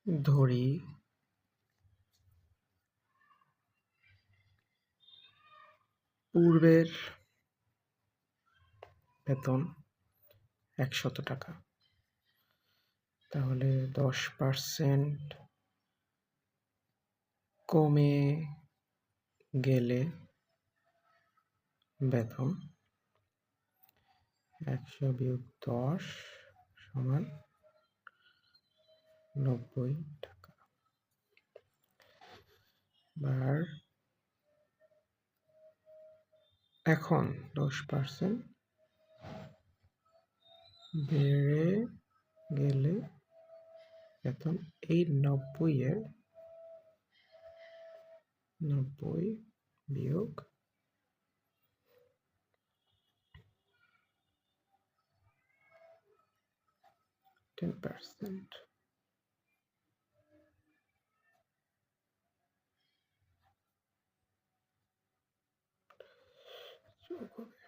ধরি পূর্বের বেতন ১০০ টাকা, তাহলে 10% কমে গেলে বেতন ১০০ বিয়োগ ১০ সমান ৯০ টাকা। আর এখন 10% বেড়ে গেলে বেতন এই ৯০ বিয়োগ 10%। যোগ হবে